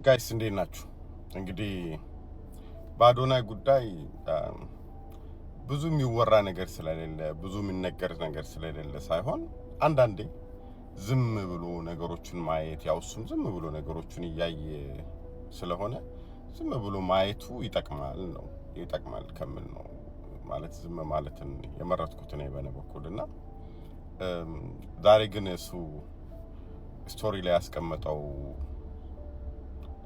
ጋይስ እንዴት ናችሁ? እንግዲህ በአዶናይ ጉዳይ ብዙ የሚወራ ነገር ስለሌለ ብዙ የሚነገር ነገር ስለሌለ ሳይሆን አንዳንዴ ዝም ብሎ ነገሮችን ማየት ያው እሱም ዝም ብሎ ነገሮችን እያየ ስለሆነ ዝም ብሎ ማየቱ ይጠቅማል ከምን ነው ማለት ዝም ማለትን የመረጥኩት እኔ በኔ በኩልና ዛሬ ግን እሱ ስቶሪ ላይ ያስቀመጠው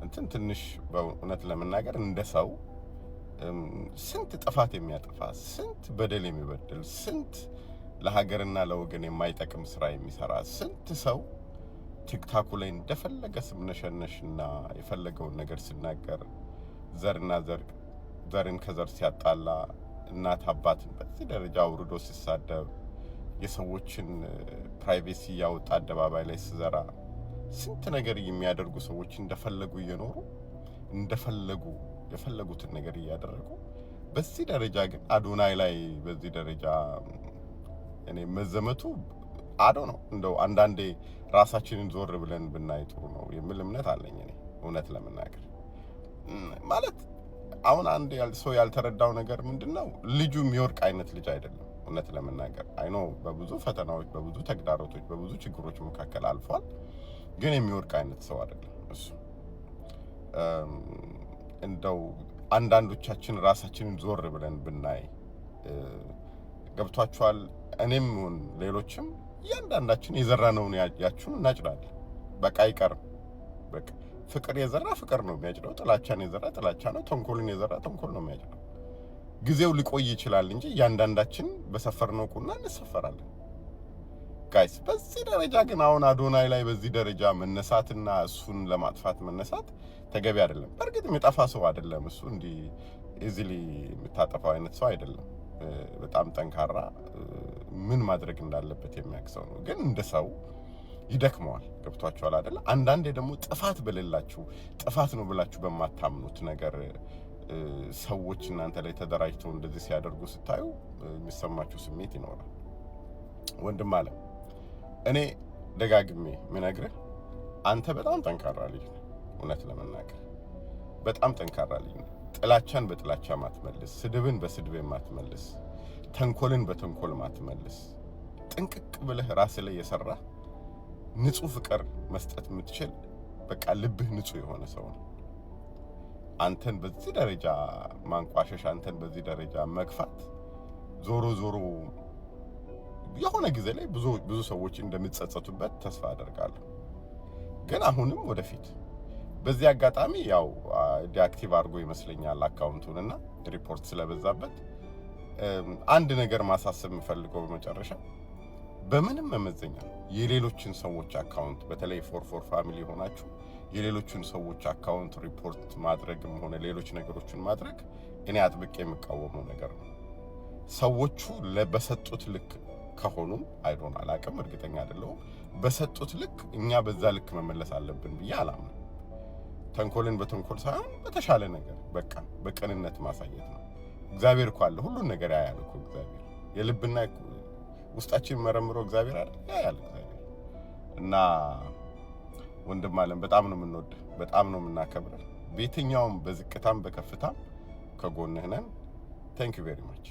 እንትን ትንሽ በእውነት ለመናገር እንደ ሰው ስንት ጥፋት የሚያጠፋ ስንት በደል የሚበድል ስንት ለሀገርና ለወገን የማይጠቅም ስራ የሚሰራ ስንት ሰው ቲክታኩ ላይ እንደፈለገ ስምነሸነሽና የፈለገውን ነገር ሲናገር ዘርን ከዘር ሲያጣላ እናት አባትን በዚህ ደረጃ አውርዶ ሲሳደብ የሰዎችን ፕራይቬሲ ያወጣ አደባባይ ላይ ሲዘራ ስንት ነገር የሚያደርጉ ሰዎች እንደፈለጉ እየኖሩ እንደፈለጉ የፈለጉትን ነገር እያደረጉ በዚህ ደረጃ ግን አዶናይ ላይ በዚህ ደረጃ እኔ መዘመቱ ነው እንደው አንዳንዴ ራሳችንን ዞር ብለን ብናይ ጥሩ ነው የሚል እምነት አለኝ እኔ እውነት ለመናገር ማለት አሁን አንድ ሰው ያልተረዳው ነገር ምንድነው ልጁ የሚወርቅ አይነት ልጅ አይደለም እውነት ለመናገር አይኖ በብዙ ፈተናዎች በብዙ ተግዳሮቶች በብዙ ችግሮች መካከል አልፏል ግን የሚወርቅ አይነት ሰው አይደለም እሱ እንደው አንዳንዶቻችን ራሳችንን ዞር ብለን ብናይ ገብቷቸዋል እኔም ሆን ሌሎችም እያንዳንዳችን የዘራነውን ያችሁን እናጭዳለን በቃ አይቀርም በቃ ፍቅር የዘራ ፍቅር ነው የሚያጭደው ጥላቻን የዘራ ጥላቻ ነው ተንኮልን የዘራ ተንኮል ነው የሚያጭደው ጊዜው ሊቆይ ይችላል እንጂ እያንዳንዳችን በሰፈርነው ቁና እንሰፈራለን ጋይስ በዚህ ደረጃ ግን አሁን አዶናይ ላይ በዚህ ደረጃ መነሳትና እሱን ለማጥፋት መነሳት ተገቢ አይደለም በእርግጥ የሚጠፋ ሰው አይደለም እሱ እንዲ ኢዚሊ የምታጠፋው አይነት ሰው አይደለም በጣም ጠንካራ ምን ማድረግ እንዳለበት የሚያክሰው ነው ግን እንደ ሰው ይደክመዋል ገብቷቸዋል አይደል አንዳንዴ ደግሞ ጥፋት በሌላችሁ ጥፋት ነው ብላችሁ በማታምኑት ነገር ሰዎች እናንተ ላይ ተደራጅተው እንደዚህ ሲያደርጉ ስታዩ የሚሰማችሁ ስሜት ይኖራል ወንድም አለ እኔ ደጋግሜ ምነግርህ አንተ በጣም ጠንካራ ልጅ ነህ እውነት ለመናገር በጣም ጠንካራ ልጅ ነህ ጥላቻን በጥላቻ ማትመልስ ስድብን በስድብ ማትመልስ ተንኮልን በተንኮል ማትመልስ ጥንቅቅ ብለህ ራስ ላይ የሰራ ንጹህ ፍቅር መስጠት የምትችል በቃ ልብህ ንጹህ የሆነ ሰው ነው አንተን በዚህ ደረጃ ማንቋሸሽ አንተን በዚህ ደረጃ መግፋት ዞሮ የሆነ ጊዜ ላይ ብዙ ሰዎች እንደሚጸጸቱበት ተስፋ አደርጋለሁ ግን አሁንም ወደፊት በዚህ አጋጣሚ ያው ዲአክቲቭ አድርጎ ይመስለኛል አካውንቱንና ሪፖርት ስለበዛበት አንድ ነገር ማሳሰብ የምፈልገው በመጨረሻ በምንም መመዘኛ የሌሎችን ሰዎች አካውንት በተለይ ፎር ፋሚሊ ሆናችሁ የሌሎችን ሰዎች አካውንት ሪፖርት ማድረግም ሆነ ሌሎች ነገሮችን ማድረግ እኔ አጥብቄ የምቃወመው ነገር ነው ሰዎቹ በሰጡት ልክ ከሆኑ አይዶን አላቅም እርግጠኛ አይደለሁም በሰጡት ልክ እኛ በዛ ልክ መመለስ አለብን ብዬ አላምንም ተንኮልን በተንኮል ሳይሆን በተሻለ ነገር በቃ በቀንነት ማሳየት ነው እግዚአብሔር እኮ አለ ሁሉን ነገር ያያል እኮ እግዚአብሔር የልብና ውስጣችን መረምሮ እግዚአብሔር አይደል ያያል እግዚአብሔር እና ወንድም አለም በጣም ነው የምንወድ በጣም ነው የምናከብረው በየትኛውም በዝቅታም በከፍታም ከጎንህ ነን Thank you very much